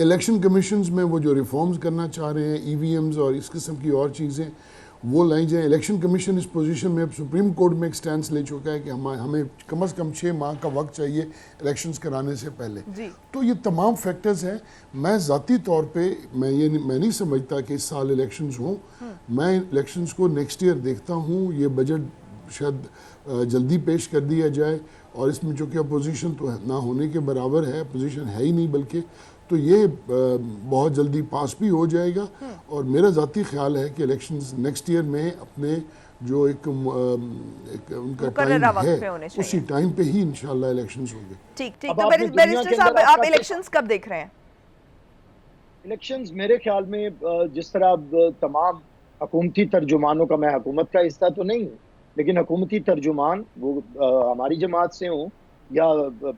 Election commissions میں وہ جو ریفارمز کرنا چاہ رہے ہیں EVMs اور اس قسم کی اور چیزیں وہ لائی جائیں. الیکشن کمیشن اس پوزیشن میں اب سپریم کورٹ میں ایک سٹینس لے چکا ہے کہ ہمیں کم از کم 6 ماہ کا وقت چاہیے الیکشنز کرانے سے پہلے. تو یہ تمام فیکٹرز ہیں. میں ذاتی طور پہ میں نہیں سمجھتا کہ اس سال الیکشنز ہوں. میں الیکشنز کو نیکسٹ ایئر دیکھتا ہوں. یہ بجٹ شاید جلدی پیش کر دیا جائے اور اس میں چونکہ اپوزیشن تو نہ ہونے کے برابر ہے, اپوزیشن ہے ہی نہیں بلکہ, تو یہ بہت جلدی پاس بھی ہو جائے گا. اور میرا ذاتی خیال ہے کہ الیکشنز نیکسٹ ایئر میں اپنے جو ایک ان کا ٹائم ہے اسی ٹائم پہ ہی انشاءاللہ الیکشنز ہوں گے. ٹھیک ٹھیک. تو بیرسٹر صاحب آپ الیکشنز کب دیکھ رہے ہیں؟ الیکشنز میرے خیال میں جس طرح تمام حکومتی ترجمانوں کا, میں حکومت کا حصہ تو نہیں ہوں لیکن حکومتی ترجمان وہ ہماری جماعت سے ہوں یا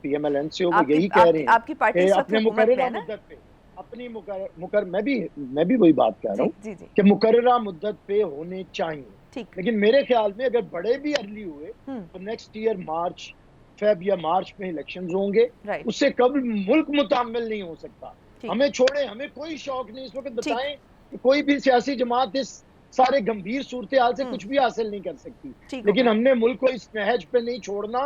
PMLN سے ہوں, وہ یہی کہہ رہے ہیں کہ اپنے مقررہ مدت پہ اپنی میں بھی وہی بات کہہ رہا ہوں کہ مقررہ مدت پہ ہونے چاہیے. لیکن میرے خیال میں اگر بڑے بھی ارلی ہوئے تو نیکسٹ ایئر مارچ فیب یا مارچ میں الیکشنز ہوں گے. اس سے قبل ملک متعامل نہیں ہو سکتا. ہمیں چھوڑیں, ہمیں کوئی شوق نہیں اس وقت بتائیں کہ کوئی بھی سیاسی جماعت اس سارے گمبھیر صورتحال سے کچھ بھی حاصل نہیں کر سکتی. لیکن ہم نے ملک کو اس نہج پہ نہیں چھوڑنا.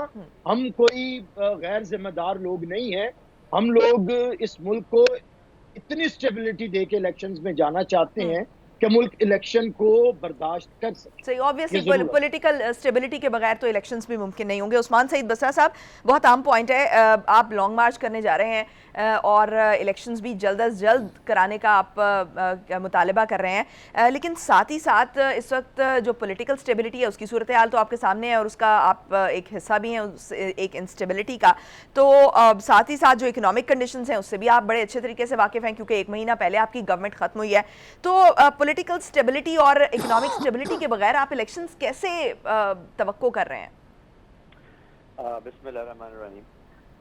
ہم کوئی غیر ذمہ دار لوگ نہیں ہیں. ہم لوگ اس ملک کو اتنی سٹیبلٹی دے کے الیکشنز میں جانا چاہتے ہیں کہ ملک الیکشن کو برداشت کر سکے. صحیح, obviously پولیٹیکل اسٹیبلٹی کے بغیر تو الیکشنز بھی ممکن نہیں ہوں گے. عثمان سعید بسرا صاحب, بہت اہم پوائنٹ ہے. آپ لانگ مارچ کرنے جا رہے ہیں اور الیکشنز بھی جلد از جلد کرانے کا آپ مطالبہ کر رہے ہیں, لیکن ساتھ ہی ساتھ اس وقت جو پولیٹیکل اسٹیبلٹی ہے اس کی صورتحال تو آپ کے سامنے ہے اور اس کا آپ ایک حصہ بھی ہیں ایک انسٹیبلٹی کا. تو ساتھ ہی ساتھ جو اکنامک کنڈیشنز ہیں اس سے بھی آپ بڑے اچھے طریقے سے واقف ہیں کیونکہ 1 مہینہ پہلے آپ کی گورنمنٹ ختم ہوئی ہے. تو پولیٹیکل سٹیبلٹی اور اکنامک سٹیبلٹی کے بغیر آپ الیکشنز کیسے توقع کر رہے ہیں؟ بسم اللہ الرحمن الرحیم.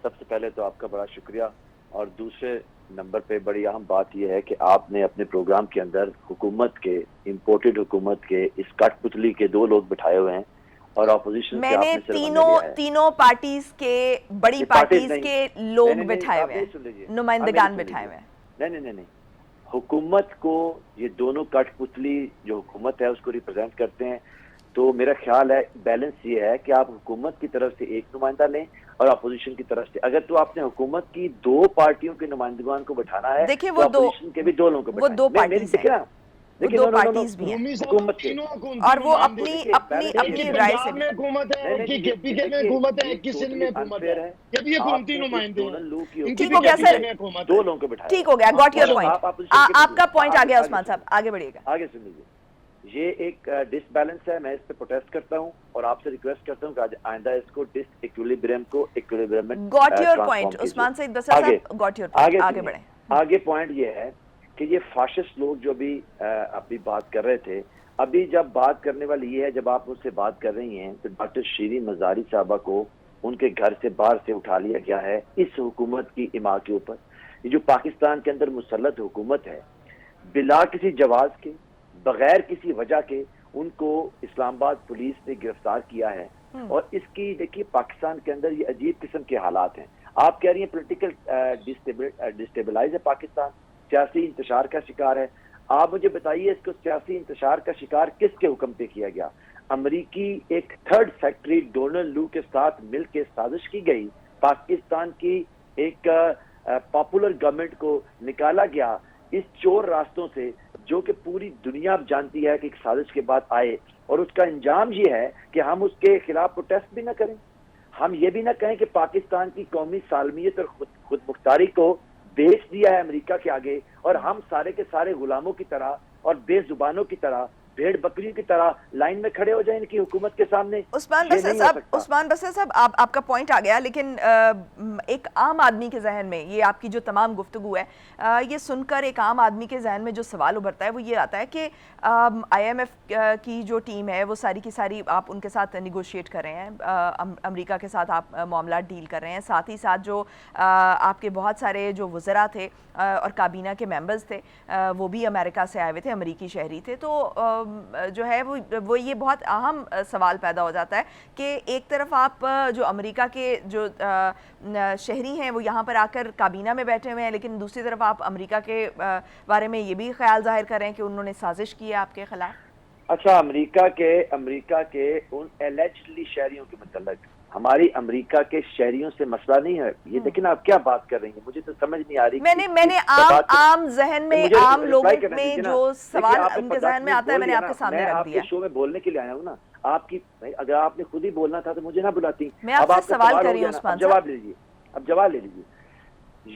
سب سے پہلے تو آپ کا بڑا شکریہ, اور دوسرے نمبر پہ بڑی اہم بات یہ ہے کہ آپ نے اپنے پروگرام کے اندر حکومت کے, امپورٹڈ حکومت کے اس کٹ پتلی کے 2 لوگ بٹھائے ہوئے ہیں اور اپوزیشن میں نے تینوں پارٹیز کے, بڑی پارٹیز کے لوگ بٹھائے ہوئے ہیں, نمائندگان بٹھائے ہوئے ہیں. نہیں, حکومت کو یہ دونوں کٹ پتلی جو حکومت ہے اس کو ریپرزینٹ کرتے ہیں. تو میرا خیال ہے بیلنس یہ ہے کہ آپ حکومت کی طرف سے ایک نمائندہ لیں اور اپوزیشن کی طرف سے, اگر تو آپ نے حکومت کی 2 پارٹیوں کے نمائندگان کو بٹھانا ہے تو اپوزیشن کے بھی 2 لوگوں کو بٹھائیں. وہ 2 پارٹیز ہیں, وہ 2 پارٹیز بھی ہیں اور وہ اپنی رائے سے بھی. ٹھیک ہو گیا سر, 2 لوگوں کو بٹھائیں. ٹھیک ہو گیا, گاٹ یور پوائنٹ. آپ کا پوائنٹ آ گیا عثمان صاحب, آگے بڑھیے گا. آگے سن لیجیے. یہ ایک ڈس بیلنس ہے, میں اس پہ پروٹیسٹ کرتا ہوں اور آپ سے ریکویسٹ کرتا ہوں کہ آئندہ اس کو ڈس ایکویلیبریم کو ایکویلیبریم میں گاٹ یور پوائنٹ. عثمان سعید بسرا صاحب, گاٹ یور پوائنٹ, آگے بڑھیں. آگے پوائنٹ یہ ہے کہ یہ فاشسٹ لوگ جو بھی اپنی بات کر رہے تھے, ابھی جب بات کرنے والی یہ ہے, جب آپ مجھ سے بات کر رہی ہیں تو ڈاکٹر شیرین مزاری صاحبہ کو ان کے گھر سے باہر سے اٹھا لیا گیا ہے اس حکومت کی اما کے اوپر. یہ جو پاکستان کے اندر مسلط حکومت ہے, بلا کسی جواز کے, بغیر کسی وجہ کے ان کو اسلام آباد پولیس نے گرفتار کیا ہے. اور اس کی دیکھیے پاکستان کے اندر یہ عجیب قسم کے حالات ہیں. آپ کہہ رہی ہیں پولیٹیکل ڈسٹیبلائز ہے پاکستان, سیاسی انتشار کا شکار ہے. آپ مجھے بتائیے اس کو سیاسی انتشار کا شکار کس کے حکم پہ کیا گیا؟ امریکی ایک 3rd سیکٹری ڈونلڈ لو کے ساتھ مل کے سازش کی گئی, پاکستان کی ایک پاپولر گورنمنٹ کو نکالا گیا اس چور راستوں سے جو کہ پوری دنیا اب جانتی ہے کہ ایک سازش کے بعد آئے, اور اس کا انجام یہ ہے کہ ہم اس کے خلاف پروٹیسٹ بھی نہ کریں, ہم یہ بھی نہ کہیں کہ پاکستان کی قومی سالمیت اور خود مختاری کو بیچ دیا ہے امریکہ کے آگے, اور ہم سارے کے سارے غلاموں کی طرح اور بے زبانوں کی طرح, بھیڑ بکریوں کی طرح لائن میں کھڑے ہو جائیں ان کی حکومت کے سامنے. عثمان بسر صاحب, آپ کا پوائنٹ آ گیا, لیکن ایک عام آدمی کے ذہن میں یہ آپ کی جو تمام گفتگو ہے یہ سن کر ایک عام آدمی کے ذہن میں جو سوال ابھرتا ہے وہ یہ آتا ہے کہ IMF کی جو ٹیم ہے وہ ساری کی ساری آپ ان کے ساتھ نیگوشیٹ کر رہے ہیں, امریکہ کے ساتھ آپ معاملات ڈیل کر رہے ہیں, ساتھ ہی ساتھ جو آپ کے بہت سارے جو وزراء تھے اور کابینہ کے ممبرز تھے وہ بھی امریکہ سے آئے ہوئے تھے, امریکی شہری تھے. تو جو ہے وہ یہ بہت اہم سوال پیدا ہو جاتا ہے کہ ایک طرف آپ جو امریکہ کے جو شہری ہیں وہ یہاں پر آ کر کابینہ میں بیٹھے ہوئے ہیں، لیکن دوسری طرف آپ امریکہ کے بارے میں یہ بھی خیال ظاہر کر رہے ہیں کہ انہوں نے سازش کی ہے آپ کے خلاف۔ اچھا، امریکہ کے ان ایلیجڈلی شہریوں کے متعلق ہماری امریکہ کے شہریوں سے مسئلہ نہیں ہے یہ، لیکن آپ کیا بات کر رہی ہیں، مجھے تو سمجھ نہیں آ رہی۔ میں نے عام ذہن میں عام لوگوں میں جو سوال ان کے ذہن میں آتا ہے میں نے آپ کے سامنے رکھ دیا۔ میں آپ کے شو میں بولنے کے لیے آیا ہوں نا، آپ کی اگر آپ نے خود ہی بولنا تھا تو مجھے نہ بلاتی۔ میں آپ سے سوال کر رہی ہوں عثمان صاحب، اب جواب لے لیجیے۔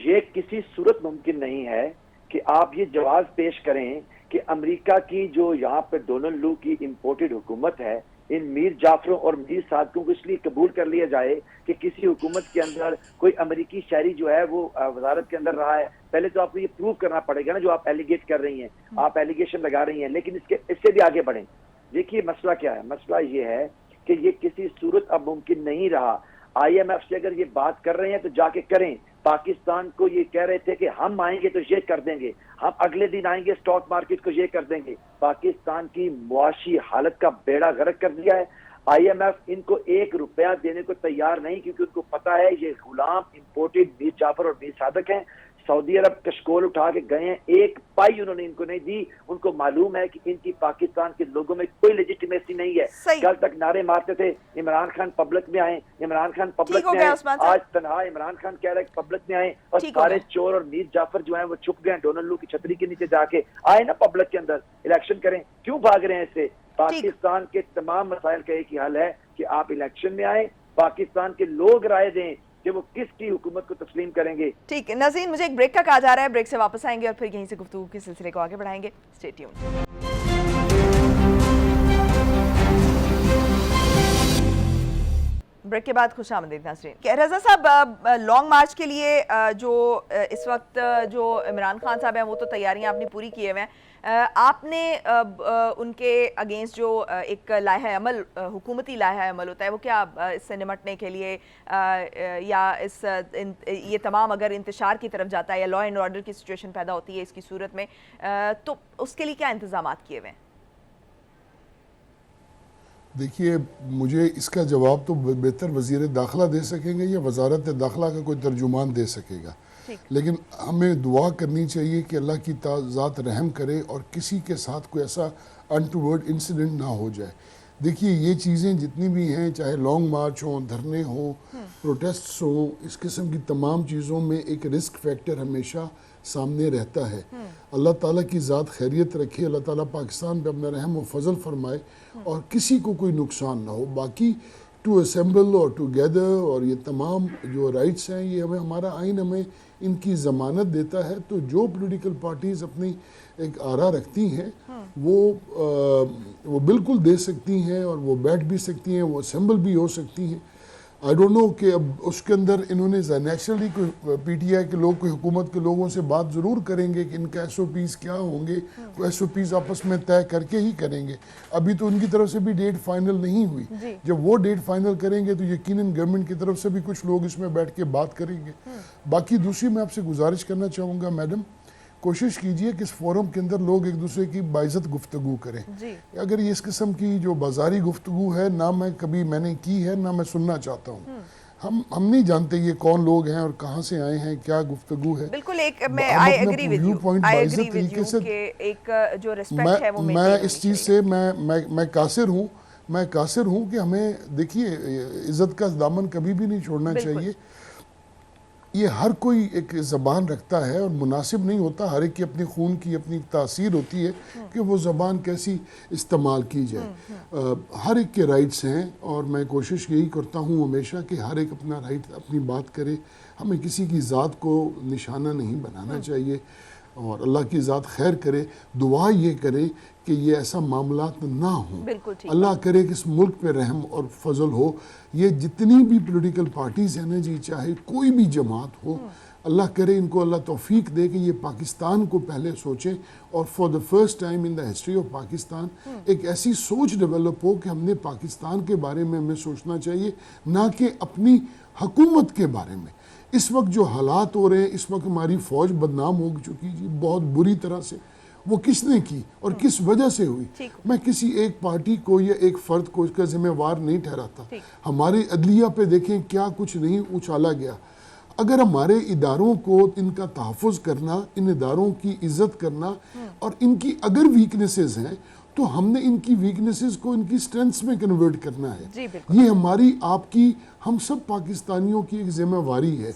یہ کسی صورت ممکن نہیں ہے کہ آپ یہ جواز پیش کریں کہ امریکہ کی جو یہاں پہ ڈونلڈ لو کی امپورٹڈ حکومت ہے، ان میر جعفروں اور میر صادقوں کو اس لیے قبول کر لیا جائے کہ کسی حکومت کے اندر کوئی امریکی شہری جو ہے وہ وزارت کے اندر رہا ہے۔ پہلے تو آپ کو یہ پروف کرنا پڑے گا نا جو آپ ایلیگیٹ کر رہی ہیں، آپ ایلیگیشن لگا رہی ہیں، لیکن اس سے بھی آگے بڑھیں۔ دیکھیے مسئلہ کیا ہے، مسئلہ یہ ہے کہ یہ کسی صورت اب ممکن نہیں رہا۔ آئی ایم ایف سے اگر یہ بات کر رہے ہیں تو جا کے کریں۔ پاکستان کو یہ کہہ رہے تھے کہ ہم آئیں گے تو یہ کر دیں گے، ہم اگلے دن آئیں گے اسٹاک مارکیٹ کو یہ کر دیں گے۔ پاکستان کی معاشی حالت کا بیڑا غرق کر دیا ہے۔ آئی ایم ایف ان کو 1 روپیہ دینے کو تیار نہیں، کیونکہ ان کو پتا ہے یہ غلام امپورٹڈ میر جعفر اور میر صادق ہیں۔ سعودی عرب کشکول اٹھا کے گئے ہیں، 1 پائی انہوں نے ان کو نہیں دی۔ ان کو معلوم ہے کہ ان کی پاکستان کے لوگوں میں کوئی لیجیٹیمیسی نہیں ہے۔ کل تک نعرے مارتے تھے عمران خان پبلک میں آئے، عمران خان پبلک میں آئے، آج تنہا عمران خان کہہ رہا ہے کہ پبلک میں آئے، اور سارے چور اور میر جعفر جو ہیں وہ چھپ گئے ڈونلڈ لو کی چھتری کے نیچے جا کے آئے نا پبلک کے اندر۔ الیکشن کریں، کیوں بھاگ رہے ہیں اس سے؟ پاکستان کے تمام مسائل کا ایک ہی حل ہے کہ آپ الیکشن میں آئیں، پاکستان کے لوگ رائے دیں کہ وہ کس کی حکومت کو تسلیم کریں گے۔ ٹھیک ہے ناظرین، مجھے ایک بریک کا کہا جا رہا ہے، بریک سے واپس آئیں گے اور پھر یہیں سے گفتگو کے سلسلے کو آگے بڑھائیں گے۔ Stay tune. بریک کے بعد خوش آمدید ناظرین۔ رضا صاحب، لانگ مارچ کے لیے جو اس وقت جو عمران خان صاحب ہیں وہ تو تیاریاں آپ نے پوری کیے ہوئے ہیں، آپ نے ان کے اگینسٹ جو ایک لائحہ عمل حکومتی لائحہ عمل ہوتا ہے وہ کیا اس سے نمٹنے کے لیے یا یہ تمام اگر انتشار کی طرف جاتا ہے یا لا اینڈ آرڈر کی سچویشن پیدا ہوتی ہے اس کی صورت میں، تو اس کے لیے کیا انتظامات کیے ہوئے ہیں؟ دیکھیے، مجھے اس کا جواب تو بہتر وزیر داخلہ دے سکیں گے یا وزارت داخلہ کا کوئی ترجمان دے سکے گا، لیکن ہمیں دعا کرنی چاہیے کہ اللہ کی ذات رحم کرے اور کسی کے ساتھ کوئی ایسا انٹوورڈ انسیڈنٹ نہ ہو جائے۔ دیکھیے، یہ چیزیں جتنی بھی ہیں، چاہے لانگ مارچ ہوں، دھرنے ہوں، پروٹیسٹس ہوں، اس قسم کی تمام چیزوں میں ایک رسک فیکٹر ہمیشہ سامنے رہتا ہے۔ اللہ تعالیٰ کی ذات خیریت رکھے، اللہ تعالیٰ پاکستان پہ اپنا رحم و فضل فرمائے اور کسی کو کوئی نقصان نہ ہو۔ باقی ٹو اسمبل اور ٹو گیدر اور یہ تمام جو رائٹس ہیں، یہ ہمارا آئین ہمیں ان کی ضمانت دیتا ہے۔ تو جو پولیٹیکل پارٹیز اپنی ایک آرا رکھتی ہیں وہ بالکل دے سکتی ہیں اور وہ بیٹھ بھی سکتی ہیں، وہ اسمبل بھی ہو سکتی ہیں۔ آئی ڈونٹ نو کہ اب اس کے اندر انہوں نے نیچرلی کوئی پی ٹی آئی کے لوگ کوئی حکومت کے لوگوں سے بات ضرور کریں گے کہ ان کا ایس او پیز کیا ہوں گے، وہ ایس او پیز آپس میں طے کر کے ہی کریں گے۔ ابھی تو ان کی طرف سے بھی ڈیٹ فائنل نہیں ہوئی، جب وہ ڈیٹ فائنل کریں گے تو یقیناً گورنمنٹ کی طرف سے بھی کچھ لوگ اس میں بیٹھ کے بات کریں گے۔ باقی دوسری میں آپ سے گزارش کرنا چاہوں گا میڈم، کوشش کیجئے کہ اس فورم کے اندر لوگ ایک دوسرے کی باعزت گفتگو کریں۔ اگر یہ اس قسم کی جو بازاری گفتگو ہے، نہ میں نے کی ہے، نہ میں سننا چاہتا ہوں۔ ہم نہیں جانتے یہ کون لوگ ہیں اور کہاں سے آئے ہیں، کیا گفتگو ہے۔ بالکل، میں آئی ایگری ود یو کہ ایک جو ریسپیکٹ ہے وہ میں اس چیز سے میں قاصر ہوں کہ ہمیں دیکھیے عزت کا دامن کبھی بھی نہیں چھوڑنا چاہیے۔ یہ ہر کوئی ایک زبان رکھتا ہے اور مناسب نہیں ہوتا، ہر ایک کی اپنی خون کی اپنی تاثیر ہوتی ہے کہ وہ زبان کیسی استعمال کی جائے۔ ہر ایک کے رائٹس ہیں اور میں کوشش یہی کرتا ہوں ہمیشہ کہ ہر ایک اپنا رائٹ اپنی بات کرے، ہمیں کسی کی ذات کو نشانہ نہیں بنانا چاہیے اور اللہ کی ذات خیر کرے۔ دعا یہ کرے کہ یہ ایسا معاملات نہ ہوں، اللہ کرے کہ اس ملک پہ رحم اور فضل ہو۔ یہ جتنی بھی پولیٹیکل پارٹیز ہیں نا جی، چاہے کوئی بھی جماعت ہو، اللہ کرے ان کو اللہ توفیق دے کہ یہ پاکستان کو پہلے سوچیں اور for the first time in the history of Pakistan ایک ایسی سوچ ڈیولپ ہو کہ ہم نے پاکستان کے بارے میں ہمیں سوچنا چاہیے، نہ کہ اپنی حکومت کے بارے میں۔ اس وقت جو حالات ہو رہے ہیں، اس وقت ہماری فوج بدنام ہو چکی جی بہت بری طرح سے، وہ کس نے کی اور کس وجہ سے ہوئی. میں کسی ایک پارٹی کو یا ایک فرد کو اس کا ذمہ وار نہیں ٹھہراتا. ہمارے عدلیہ پہ دیکھیں کیا کچھ نہیں اچھالا گیا. اگر ہمارے اداروں کو ان کا تحفظ کرنا, ان اداروں کی عزت کرنا اور ان کی اگر ویکنیسز ہیں تو ہم نے ان کی ویکنیسز کو ان کی سٹرینتھس میں کنورٹ کرنا ہے. یہ ہماری, آپ کی, ہم سب پاکستانیوں کی ایک ذمہ واری ہے.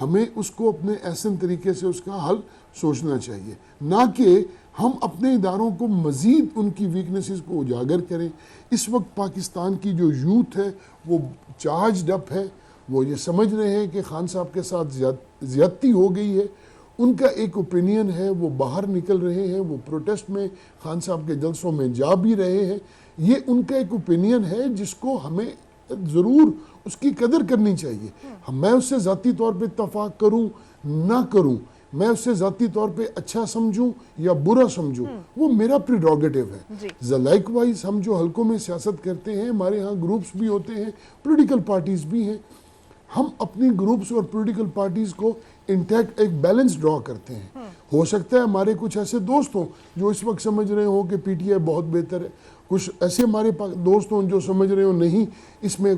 ہمیں اس کو اپنے احسن طریقے سے اس کا حل سوچنا چاہیے, نہ کہ ہم اپنے اداروں کو مزید ان کی ویکنیسز کو اجاگر کریں. اس وقت پاکستان کی جو یوتھ ہے وہ چارجڈ اپ ہے, وہ یہ سمجھ رہے ہیں کہ خان صاحب کے ساتھ زیادتی ہو گئی ہے. ان کا ایک اوپینین ہے, وہ باہر نکل رہے ہیں, وہ پروٹیسٹ میں خان صاحب کے جلسوں میں جا بھی رہے ہیں. یہ ان کا ایک اوپینین ہے جس کو ہمیں ضرور اس کی قدر کرنی چاہیے. میں اس سے ذاتی طور پہ اتفاق کروں نہ کروں, میں اس سے ذاتی طور پہ اچھا سمجھوں یا برا سمجھوں, وہ میرا پریروگیٹو ہے. لائک وائز ہم جو حلقوں میں سیاست کرتے ہیں, ہمارے ہاں گروپس بھی ہوتے ہیں, پولیٹیکل پارٹیز بھی ہیں, ہم اپنی گروپس اور پولیٹیکل پارٹیز کو انٹیکٹ ایک بیلنس ڈرا کرتے ہیں. ہو سکتا ہے ہمارے کچھ ایسے دوست ہوں جو اس وقت سمجھ رہے ہوں کہ پی ٹی آئی بہت بہتر ہے, کچھ ایسے ہمارے دوست ہوں جو سمجھ رہے ہوں نہیں اس میں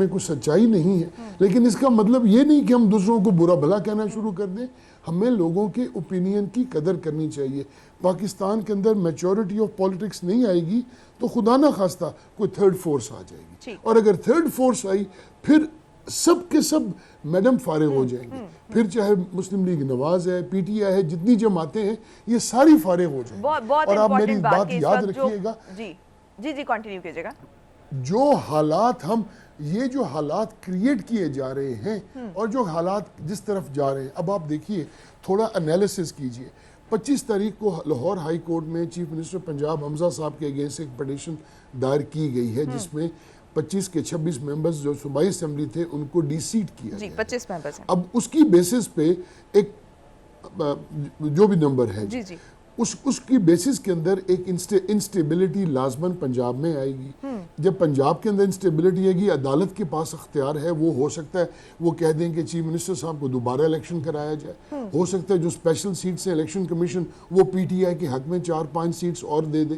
کچھ سچائی نہیں ہے. لیکن اس کا مطلب یہ نہیں کہ ہم دوسروں کو برا بھلا کہنا شروع کر دیں. ہمیں لوگوں کے اوپینین کی قدر کرنی چاہیے. پاکستان کے اندر میچورٹی آف پالیٹکس نہیں آئے گی تو خدا نہ خواستہ کوئی تھرڈ فورس آ جائے گی, اور اگر تھرڈ فورس آئی پھر سب کے سب میڈم فارغ ہو جائیں گے. پھر چاہے مسلم لیگ نواز ہے, پی ٹی آئی ہے, جتنی جماعتیں ہیں یہ ساری فارغ ہو جائیں گی. اور آپ میری بات یاد رکھیے گا, جی کنٹینیو کیجئے گا. جو حالات یہ جو حالات کریٹ کیے جا رہے ہیں اور جو حالات جس طرف جا رہے ہیں, اب آپ دیکھیے تھوڑا انالیسس کیجئے. 25 تاریخ کو لاہور ہائی کورٹ میں چیف منسٹر پنجاب حمزہ صاحب کے اگینسٹ ایک پٹیشن دائر کی گئی ہے جس میں 25 کے 26 ممبرز جو صوبائی اسمبلی تھے ان کو ڈی سیٹ کیا گیا. 25 ممبرز ہیں. اب اس کی بیسس پہ ایک جو بھی نمبر ہے اس کی بیسس کے اندر ایک انسٹیبلٹی لازماً پنجاب میں آئے گی. جب پنجاب کے اندر انسٹیبلٹی آئے گی, عدالت کے پاس اختیار ہے, وہ ہو سکتا ہے وہ کہہ دیں کہ چیف منسٹر صاحب کو دوبارہ الیکشن کرایا جائے. ہو سکتا ہے جو اسپیشل سیٹس ہیں الیکشن کمیشن وہ پی ٹی آئی کے حق میں 4-5 سیٹس اور دے دے.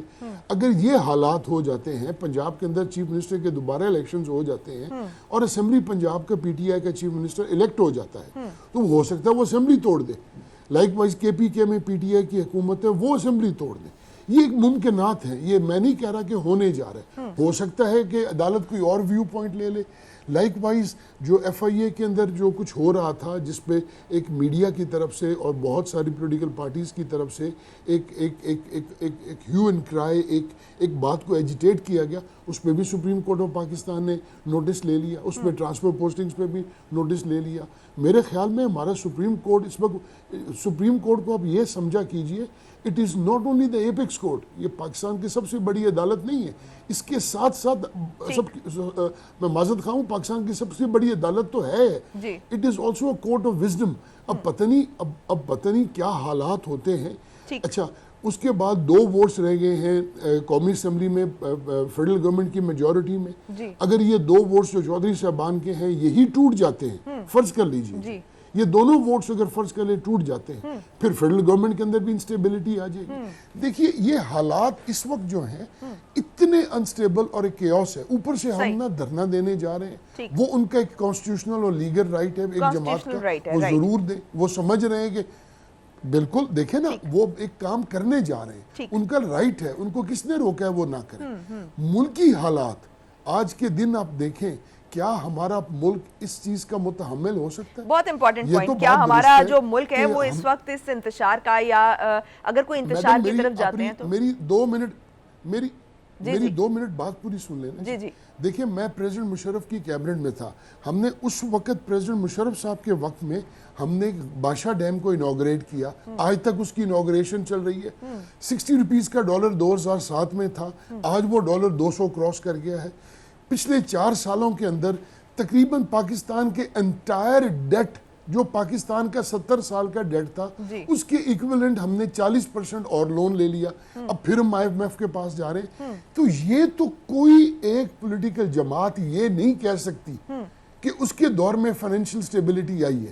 اگر یہ حالات ہو جاتے ہیں, پنجاب کے اندر چیف منسٹر کے دوبارہ الیکشنز ہو جاتے ہیں اور اسمبلی پنجاب کا پی ٹی آئی کا چیف منسٹر الیکٹ ہو جاتا ہے, تو ہو سکتا ہے وہ اسمبلی توڑ دے. لائک وائز کے پی کے میں پی ٹی آئی کی حکومت ہے, وہ اسمبلی توڑ دے. یہ ایک ممکنات ہیں, یہ میں نہیں کہہ رہا کہ ہونے جا رہا ہے. ہو سکتا ہے کہ عدالت کوئی اور ویو پوائنٹ لے لے. لائک وائز جو ایف آئی اے کے اندر جو کچھ ہو رہا تھا, جس پہ ایک میڈیا کی طرف سے اور بہت ساری پولیٹیکل پارٹیز کی طرف سے ایک ہیو اینڈ کرائے, ایک بات کو ایجیٹیٹ کیا گیا, اس پہ بھی سپریم کورٹ آف پاکستان نے نوٹس لے لیا, اس پہ ٹرانسفر پوسٹنگز پہ بھی نوٹس لے لیا. میرے خیال میں ہمارا سپریم کورٹ اس وقت, سپریم کورٹ کو آپ یہ سمجھا کیجئے, it is not only the apex court, یہ پاکستان کی سب سے بڑی عدالت نہیں ہے, اس کے ساتھ ساتھ میں معذرت خواہ ہوں, پاکستان کی سب سے بڑی عدالت تو ہے, it is also a court of wisdom. اب پتہ نہیں کیا حالات ہوتے ہیں. اچھا, اس کے بعد 2 ووٹس رہ گئے ہیں قومی اسمبلی میں فیڈرل گورنمنٹ کی میجورٹی میں. اگر یہ 2 ووٹس جو چودھری صاحبان کے ہیں یہی ٹوٹ جاتے ہیں, فرض کر لیجیے یہ دونوں ووٹس اگر فرض کر لیں ٹوٹ جاتے ہیں, پھر فیڈرل گورنمنٹ کے اندر بھی انسٹیبلٹی آ جائے گی. دیکھیے یہ حالات اس وقت جو ہیں اتنے انسٹیبل اور ایک کیوس ہے. اوپر سے ہم نہ دھرنا دینے جا رہے ہیں, وہ ان کا ایک کانسٹیٹیوشنل اور لیگل رائٹ ہے ایک جماعت کا, وہ ضرور دیں. وہ سمجھ رہے ہیں کہ بالکل دیکھیں نا, وہ ایک کام کرنے جا رہے ہیں, ان کا رائٹ ہے, ان کو کس نے روکا ہے وہ نہ کریں. ملکی حالات آج کے دن آپ دیکھیں, کیا ہمارا ملک اس چیز کا متحمل ہو سکتا ہے؟ بہت امپورٹنٹ پوائنٹ, کیا ہمارا جو ملک ہے وہ اس وقت اس انتشار کا, یا اگر کوئی انتشار کی طرف جاتے ہیں تو میری 2 منٹ بات پوری سن لینا. دیکھیں, میں پریزیڈنٹ مشرف کی کیبنٹ میں تھا, ہم نے اس وقت پریزیڈنٹ مشرف صاحب کے وقت میں ہم نے بادشاہ ڈیم کو انوگریٹ کیا, آج تک اس کی انوگریشن چل رہی ہے. 60 روپیز کا ڈالر 2007 میں تھا, آج وہ ڈالر 200 کراس کر گیا ہے. پچھلے 4 سالوں کے اندر تقریباً پاکستان کے انٹائر ڈیٹ, جو پاکستان کا 70 سال کا ڈیٹ تھا, اس کے ایکویلنٹ ہم نے 40% اور لون لے لیا. اب پھر ہم آئی ایم ایف کے پاس جا رہے ہیں. تو یہ تو کوئی ایک پولیٹیکل جماعت یہ نہیں کہہ سکتی کہ اس کے دور میں فائنینشیل سٹیبلٹی آئی ہے.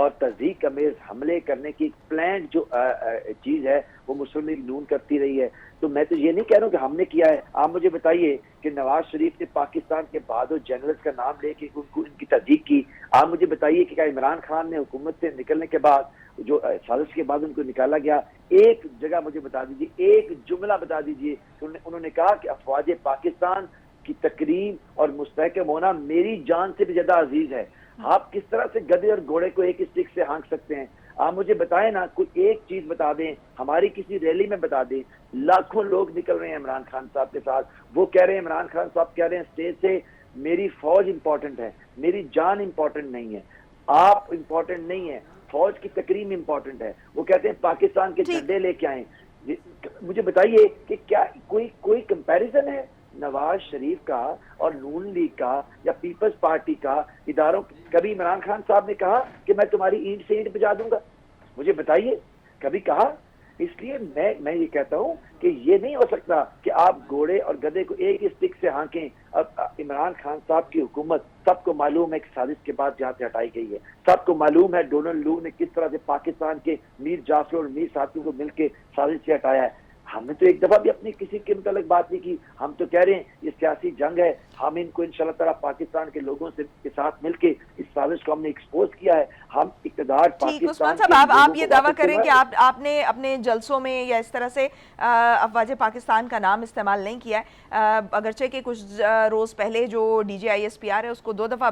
اور تضحیک امیز حملے کرنے کی پلان جو چیز ہے وہ مسلم لیگ نون کرتی رہی ہے. تو میں تو یہ نہیں کہہ رہا ہوں کہ ہم نے کیا ہے. آپ مجھے بتائیے کہ نواز شریف نے پاکستان کے بہادر جنرلز کا نام لے کے ان کی تضحیک کی. آپ مجھے بتائیے کہ کیا عمران خان نے حکومت سے نکلنے کے بعد جو سازش کے بعد ان کو نکالا گیا, ایک جگہ مجھے بتا دیجیے, ایک جملہ بتا دیجیے کہ انہوں نے کہا کہ افواج پاکستان کی تکریم اور مستحکم ہونا میری جان سے بھی زیادہ عزیز ہے. آپ کس طرح سے گدھے اور گھوڑے کو ایک اسٹک سے ہانک سکتے ہیں؟ آپ مجھے بتائیں نا, کوئی ایک چیز بتا دیں, ہماری کسی ریلی میں بتا دیں. لاکھوں لوگ نکل رہے ہیں عمران خان صاحب کے ساتھ. وہ کہہ رہے ہیں, عمران خان صاحب کہہ رہے ہیں اسٹیج سے, میری فوج امپورٹنٹ ہے, میری جان امپورٹنٹ نہیں ہے, آپ امپورٹنٹ نہیں ہے, فوج کی تکریم امپورٹنٹ ہے. وہ کہتے ہیں پاکستان کے جھنڈے لے کے آئیں. مجھے بتائیے کہ کیا کوئی کمپیریزن ہے نواز شریف کا اور نون لیگ کا یا پیپلز پارٹی کا اداروں؟ کبھی عمران خان صاحب نے کہا کہ میں تمہاری اینٹ سے اینٹ بجا دوں گا؟ مجھے بتائیے, کبھی کہا؟ اس لیے میں یہ کہتا ہوں کہ یہ نہیں ہو سکتا کہ آپ گھوڑے اور گدھے کو ایک اسٹک سے ہانکیں. اب عمران خان صاحب کی حکومت سب کو معلوم ہے کہ سازش کے بعد جہاں سے ہٹائی گئی ہے. سب کو معلوم ہے ڈونلڈ لو نے کس طرح سے پاکستان کے میر جعفر اور میر ساتھیوں کو مل کے سازش سے ہٹایا ہے. ہم نے تو ایک دفعہ بھی اپنی کسی کے متعلق بات نہیں کی. ہم تو کہہ رہے ہیں یہ سیاسی جنگ ہے, ہم ان کو انشاءاللہ تعالیٰ پاکستان کے لوگوں سے کے ساتھ مل کے اس سازش کو ہم نے ایکسپوز کیا ہے. ہم اقتدار ٹھیک عثمان صاحب, آپ یہ دعویٰ کریں کہ آپ نے اپنے جلسوں میں یا اس طرح سے افواج پاکستان کا نام استعمال نہیں کیا ہے, اگرچہ کہ کچھ روز پہلے جو D G I S P R ہے اس کو 2 دفعہ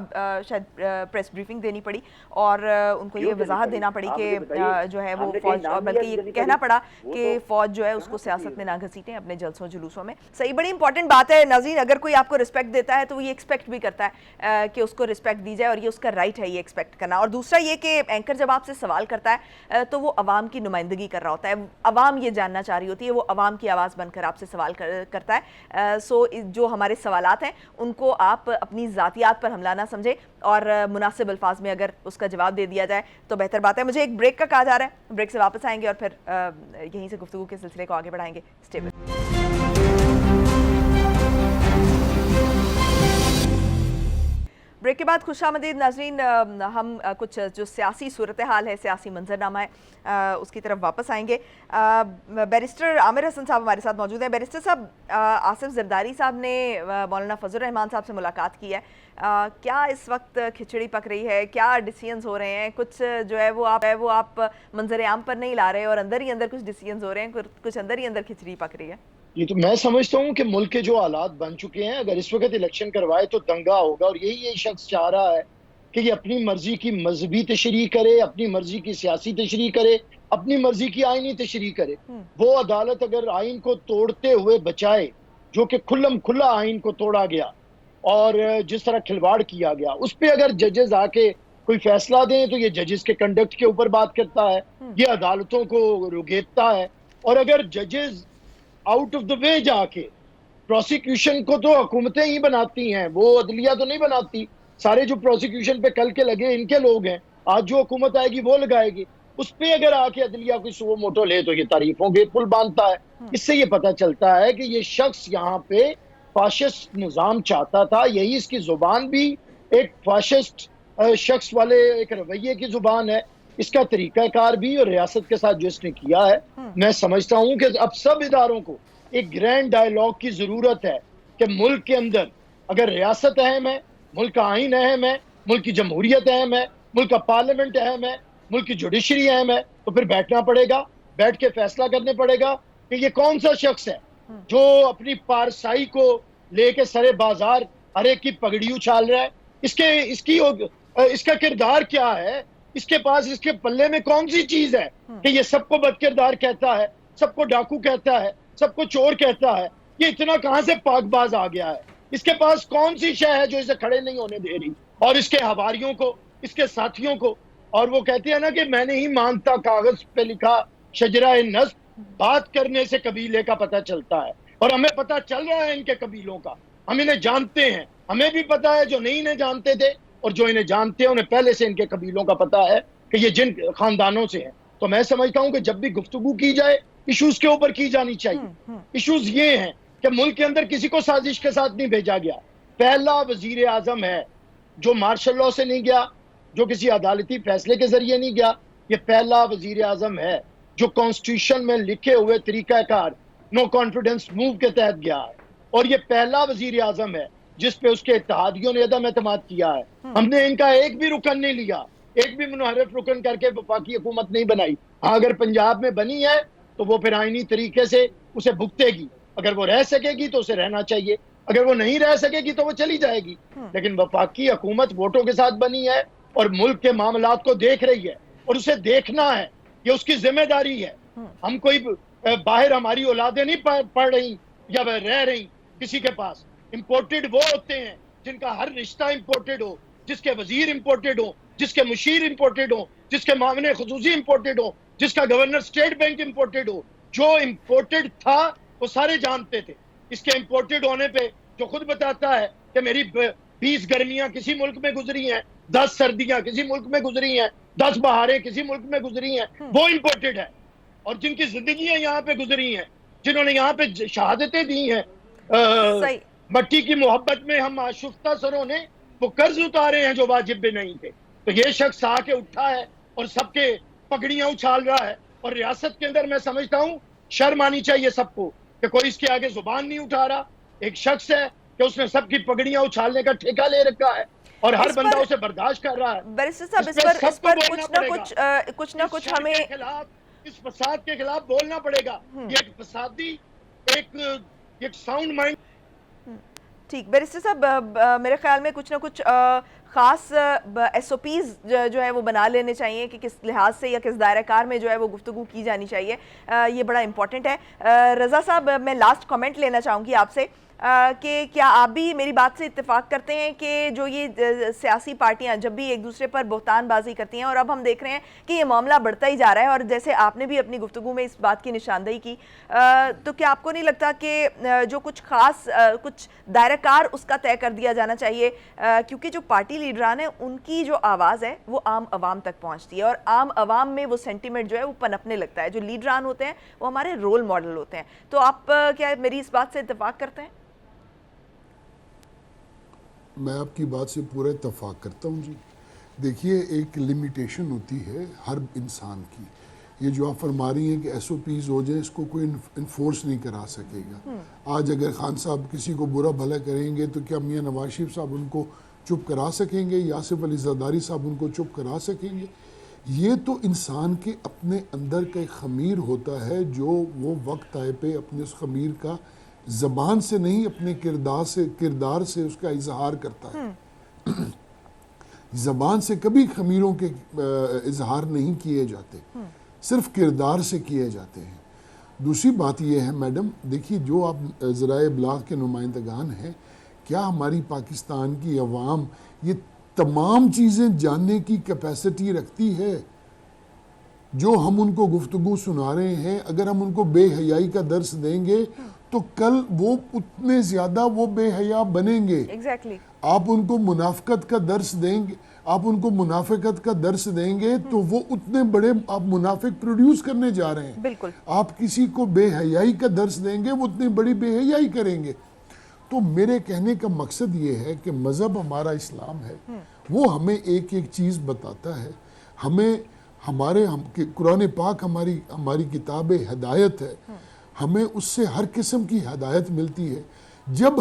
شاید پریس بریفنگ دینی پڑی اور ان کو یہ وضاحت دینا پڑی کہ جو ہے وہ فوج, بلکہ یہ کہنا پڑا کہ فوج جو ہے اس کو سیاست میں نہ گھسیٹیں اپنے جلسوں جلوسوں میں. صحیح, بڑی امپورٹنٹ بات ہے ناظرین. اگر کوئی آپ کو رسپیکٹ دیتا ہے تو وہ یہ ایکسپیکٹ بھی کرتا ہے کہ اس کو رسپیکٹ دی جائے, اور یہ اس کا رائٹ ہے یہ ایکسپیکٹ کرنا. اور دوسرا یہ کہ اینکر جب آپ سے سوال کرتا ہے تو وہ عوام کی نمائندگی کر رہا ہوتا ہے, عوام یہ جاننا چاہ رہی ہوتی ہے, وہ عوام کی آواز بن کر آپ سے سوال کرتا ہے. سو جو ہمارے سوالات ہیں ان کو آپ اپنی ذاتیات پر حملہ نہ سمجھے اور مناسب الفاظ میں اگر اس کا جواب دے دیا جائے تو بہتر بات ہے. مجھے ایک بریک کا کہا جا رہا ہے, بریک سے واپس آئیں گے اور پھر یہیں سے گفتگو کے سلسلے کو آگے بڑھائیں گے. Stay with. بریک کے بعد خوش آمدید ناظرین. ہم کچھ جو سیاسی صورتحال ہے, سیاسی منظرنامہ ہے, اس کی طرف واپس آئیں گے. بیرسٹر عامر حسن صاحب ہمارے ساتھ موجود ہیں. بیرسٹر صاحب, آصف زرداری صاحب نے مولانا فضل الرحمان صاحب سے ملاقات کی ہے. کیا اس وقت کھچڑی پک رہی ہے, کیا ڈیسیژنز ہو رہے ہیں؟ کچھ جو ہے وہ آپ منظر عام پر نہیں لا رہے اور اندر ہی اندر کچھ ڈیسیژنز ہو رہے ہیں, کچھ اندر ہی اندر کھچڑی پک رہی ہے. یہ تو میں سمجھتا ہوں کہ ملک کے جو حالات بن چکے ہیں, اگر اس وقت الیکشن کروائے تو دنگا ہوگا, اور یہی شخص چاہ رہا ہے کہ یہ اپنی مرضی کی مذہبی تشریح کرے, اپنی مرضی کی سیاسی تشریح کرے, اپنی مرضی کی آئینی تشریح کرے. وہ عدالت اگر آئین کو توڑتے ہوئے بچائے, جو کہ کھلم کھلا آئین کو توڑا گیا اور جس طرح کھلواڑ کیا گیا, اس پہ اگر ججز آ کے کوئی فیصلہ دیں تو یہ ججز کے کنڈکٹ کے اوپر بات کرتا ہے, یہ عدالتوں کو رگیتتا ہے. اور اگر ججز آؤٹ آف دا وے جا کے, پروسیکیوشن کو تو حکومتیں ہی بناتی ہیں, وہ عدلیہ تو نہیں بناتی. سارے جو پروسیکیوشن پہ کل کے لگے ان کے لوگ ہیں, آج جو حکومت آئے گی وہ لگائے گی. اس پہ اگر آ کے عدلیہ کوئی سو موٹو لے تو یہ تعریفوں کے پل باندھتا ہے. اس سے یہ پتہ چلتا ہے کہ یہ شخص یہاں پہ فاشسٹ نظام چاہتا تھا. یہی اس کی زبان بھی ایک فاشسٹ شخص والے ایک رویے کی زبان ہے. اس کا طریقہ کار بھی اور ریاست کے ساتھ جو اس نے کیا ہے, میں سمجھتا ہوں کہ اب سب اداروں کو ایک گرینڈ ڈائیلاگ کی ضرورت ہے کہ ملک کے اندر اگر ریاست اہم ہے, ملک کا آئین اہم ہے, ملک کی جمہوریت اہم ہے, ملک کا پارلیمنٹ اہم ہے, ملک کی جوڈیشری اہم ہے, تو پھر بیٹھنا پڑے گا, بیٹھ کے فیصلہ کرنے پڑے گا کہ یہ کون سا شخص ہے جو اپنی پارسائی کو لے کے سرے بازار ہر ایک کی پگڑی اچھال رہا ہے. اس کا کردار کیا ہے, اس کے پاس اس کے پلے میں کون سی چیز ہے کہ یہ سب کو بد کردار کہتا ہے, سب کو ڈاکو کہتا ہے, سب کو چور کہتا ہے. یہ اتنا کہاں سے پاک باز آ گیا ہے؟ اس کے پاس کون سی شے ہے جو اسے کھڑے نہیں ہونے دے رہی؟ اور اس کے حواریوں کو, اس کے ساتھیوں کو, اور وہ کہتے ہیں نا کہ میں نہیں مانتا کاغذ پہ لکھا شجرہ نصب, بات کرنے سے قبیلے کا پتہ چلتا ہے. اور ہمیں پتہ چل رہا ہے ان کے قبیلوں کا, ہم انہیں جانتے ہیں. ہمیں بھی پتہ ہے جو نہیں انہیں جانتے تھے, اور جو انہیں جانتے ہیں انہیں پہلے سے ان کے قبیلوں کا پتہ ہے کہ یہ جن خاندانوں سے ہیں. تو میں سمجھتا ہوں کہ جب بھی گفتگو کی جائے ایشوز کے اوپر کی جانی چاہیے. ایشوز یہ ہیں کہ ملک کے اندر کسی کو سازش کے ساتھ نہیں بھیجا گیا. پہلا وزیر اعظم ہے جو مارشل لاء سے نہیں گیا, جو کسی عدالتی فیصلے کے ذریعے نہیں گیا. یہ پہلا وزیر اعظم ہے جو کانسٹیٹیوشن میں لکھے ہوئے طریقہ کار نو کانفیڈنس موو کے تحت گیا ہے, اور یہ پہلا وزیر اعظم ہے جس پہ اس کے اتحادیوں نے عدم اعتماد کیا ہے. ہم نے ان کا ایک بھی رکن نہیں لیا, ایک بھی منحرف رکن کر کے وفاقی حکومت نہیں بنائی. ہاں اگر پنجاب میں بنی ہے تو وہ پھر آئینی طریقے سے اسے بھگتے گی, اگر وہ رہ سکے گی تو اسے رہنا چاہیے, اگر وہ نہیں رہ سکے گی تو وہ چلی جائے گی. لیکن وفاقی حکومت ووٹوں کے ساتھ بنی ہے اور ملک کے معاملات کو دیکھ رہی ہے, اور اسے دیکھنا ہے, یہ اس کی ذمہ داری ہے. ہم کوئی باہر ہماری اولادیں نہیں پڑھ رہی یا رہ رہی کسی کے پاس. امپورٹڈ وہ ہوتے ہیں جن کا ہر رشتہ امپورٹڈ ہو, جس کے وزیر امپورٹڈ ہو, جس کے مشیر امپورٹڈ ہو, جس کے معاون خصوصی امپورٹڈ ہو, جس کا گورنر اسٹیٹ بینک امپورٹڈ ہو. جو امپورٹڈ تھا وہ سارے جانتے تھے. اس کے امپورٹڈ ہونے پہ جو خود بتاتا ہے کہ میری 20 گرمیاں کسی ملک میں گزری ہیں, 10 سردیاں کسی ملک میں گزری ہیں, 10 بہاریں کسی ملک میں گزری ہیں, وہ امپورٹڈ ہے. اور جن کی زندگیاں یہاں پہ گزری ہیں, جنہوں نے یہاں پہ شہادتیں دی ہیں, صحیح. مٹی کی محبت میں ہم آشفتہ سروں نے وہ قرض اتارے ہیں جو واجب بھی نہیں تھے. تو یہ شخص آ کے اٹھا ہے اور سب کے پگڑیاں اچھال رہا ہے, اور ریاست کے اندر میں سمجھتا ہوں شرم آنی چاہیے سب کو کہ کوئی اس کے آگے زبان نہیں اٹھا رہا. ایک شخص ہے کہ اس نے سب کی پگڑیاں اچھالنے کا ٹھیکہ لے رکھا ہے اور ہر بندہ اسے برداشت کر رہا ہے. بیرسٹر صاحب اس پر کچھ نہ کچھ ہمیں اس فساد کے خلاف بولنا پڑے گا. یہ ایک فسادی ایک ساؤنڈ مائنڈ. ٹھیک, بیرسٹر صاحب میرے خیال میں کچھ نہ کچھ خاص ایس او پیز جو ہے وہ بنا لینے چاہیے کہ کس لحاظ سے یا کس دائرہ کار میں جو ہے وہ گفتگو کی جانی چاہیے. یہ بڑا امپورٹنٹ ہے. رضا صاحب, میں لاسٹ کامنٹ لینا چاہوں گی آپ سے کہ کیا آپ بھی میری بات سے اتفاق کرتے ہیں کہ جو یہ سیاسی پارٹیاں جب بھی ایک دوسرے پر بہتان بازی کرتی ہیں, اور اب ہم دیکھ رہے ہیں کہ یہ معاملہ بڑھتا ہی جا رہا ہے, اور جیسے آپ نے بھی اپنی گفتگو میں اس بات کی نشاندہی کی, تو کیا آپ کو نہیں لگتا کہ جو کچھ خاص کچھ دائرہ کار اس کا طے کر دیا جانا چاہیے, کیونکہ جو پارٹی لیڈران ہیں ان کی جو آواز ہے وہ عام عوام تک پہنچتی ہے, اور عام عوام میں وہ سینٹیمنٹ جو ہے وہ پنپنے لگتا ہے. جو لیڈران ہوتے ہیں وہ ہمارے رول ماڈل ہوتے ہیں. تو آپ کیا میری اس بات سے اتفاق کرتے ہیں؟ میں آپ کی بات سے پورا اتفاق کرتا ہوں جی. دیکھیے, ایک لیمیٹیشن ہوتی ہے ہر انسان کی. یہ جو آپ فرما رہی ہیں کہ ایس او پیز ہو جائیں, اس کو کوئی انفورس نہیں کرا سکے گا. آج اگر خان صاحب کسی کو برا بھلا کریں گے تو کیا میاں نواز شریف صاحب ان کو چپ کرا سکیں گے, یا آصف علی زرداری صاحب ان کو چپ کرا سکیں گے؟ یہ تو انسان کے اپنے اندر کا ایک خمیر ہوتا ہے جو وہ وقت آئے پہ اپنے اس خمیر کا زبان سے نہیں اپنے کردار سے اس کا اظہار کرتا ہے. زبان سے کبھی خمیروں کے اظہار نہیں کیے جاتے, صرف کردار سے کیے جاتے ہیں. دوسری بات یہ ہے میڈم, دیکھیے جو آپ ذرائع ابلاغ کے نمائندگان ہیں, کیا ہماری پاکستان کی عوام یہ تمام چیزیں جاننے کی کیپیسٹی رکھتی ہے؟ جو ہم ان کو گفتگو سنا رہے ہیں, اگر ہم ان کو بے حیائی کا درس دیں گے تو کل وہ اتنے زیادہ وہ بے حیا بنیں گے. آپ ان کو منافقت کا درس دیں گے, آپ ان کو منافقت کا درس دیں گے تو وہ اتنے بڑے آپ منافق پروڈیوس کرنے جا رہے ہیں. بالکل. آپ کسی کو بے حیائی کا درس دیں گے, وہ اتنی بڑی بے حیائی کریں گے. تو میرے کہنے کا مقصد یہ ہے کہ مذہب ہمارا اسلام ہے, وہ ہمیں ایک ایک چیز بتاتا ہے. ہمیں قرآن پاک ہماری کتاب ہدایت ہے, ہمیں اس سے ہر قسم کی ہدایت ملتی ہے. جب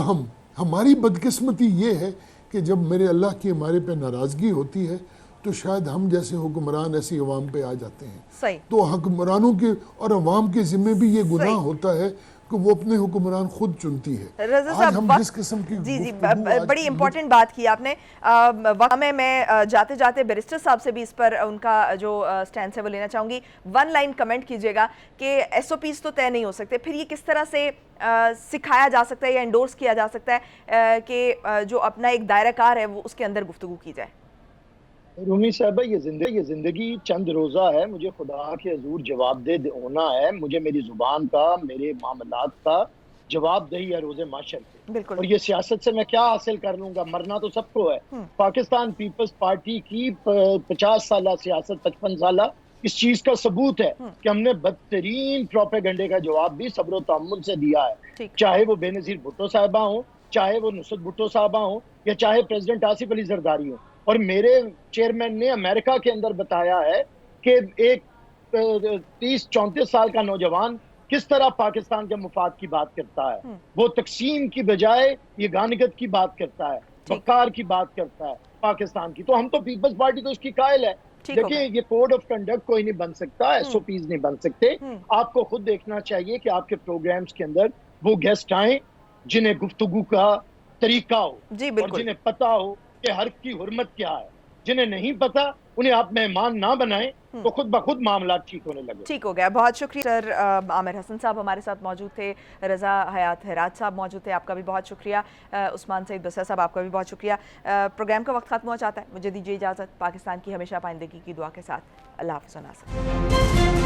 ہماری بدقسمتی یہ ہے کہ جب میرے اللہ کی ہمارے پہ ناراضگی ہوتی ہے تو شاید ہم جیسے حکمران ایسی عوام پہ آ جاتے ہیں. صحیح. تو حکمرانوں کے اور عوام کے ذمے بھی یہ گناہ ہوتا ہے کہ وہ اپنے حکمران خود چنتی ہے. رضا آج ہم صاحب جس قسم کی جی بڑی امپورٹنٹ بات کی آپ نے. وقت میں جاتے جاتے بیرسٹر صاحب سے بھی اس پر ان کا جو سٹینس ہے وہ لینا چاہوں گی. 1 لائن کمنٹ کیجئے گا کہ ایس او پیز تو طے نہیں ہو سکتے, پھر یہ کس طرح سے سکھایا جا سکتا ہے یا انڈورس کیا جا سکتا ہے کہ جو اپنا ایک دائرہ کار ہے وہ اس کے اندر گفتگو کی جائے؟ رومی صاحبہ, یہ زندگی چند روزہ ہے. مجھے خدا کے حضور جواب دہ ہونا ہے. مجھے میری زبان کا, میرے معاملات کا جواب دہی ہے روز محشر پہ. بالکل. اور یہ سیاست سے میں کیا حاصل کر لوں گا؟ مرنا تو سب کو ہے. پاکستان پیپلز پارٹی کی 50 سالہ سیاست, 55 سالہ, اس چیز کا ثبوت ہے کہ ہم نے بدترین پروپیگنڈے کا جواب بھی صبر و تحمل سے دیا ہے. چاہے وہ بے نظیر بھٹو صاحبہ ہوں, چاہے وہ نصرت بھٹو صاحبہ ہوں, یا چاہے پریزیڈنٹ آصف علی زرداری ہوں. اور میرے چیئرمین نے امریکہ کے اندر بتایا ہے کہ ایک 30-34 سال کا نوجوان کس طرح پاکستان کے مفاد کی بات کرتا ہے. وہ تقسیم کی بجائے یہ گانگت کی بات کرتا ہے, وقار کی بات کرتا ہے پاکستان کی. تو ہم تو پیپلز پارٹی تو اس کی قائل ہے. دیکھیں یہ کوڈ آف کنڈکٹ کوئی نہیں بن سکتا, ایس او پیز نہیں بن سکتے. آپ کو خود دیکھنا چاہیے کہ آپ کے پروگرامز کے اندر وہ گیسٹ آئیں جنہیں گفتگو کا طریقہ ہو اور جنہیں پتا ہو کہ حرف کی حرمت کیا ہے. جنہیں نہیں پتا انہیں آپ مہمان نہ بنائیں تو خود بخود معاملات ٹھیک ہونے لگے. ٹھیک ہو گیا. بہت شکریہ سر. عامر حسن صاحب ہمارے ساتھ موجود تھے, رضا حیات ہراج صاحب موجود تھے, آپ کا بھی بہت شکریہ. عثمان سعید بصرہ صاحب آپ کا بھی بہت شکریہ. پروگرام کا وقت ختم ہو جاتا ہے, مجھے دیجیے اجازت. پاکستان کی ہمیشہ پائندگی کی دعا کے ساتھ اللہ حافظ و ناصر.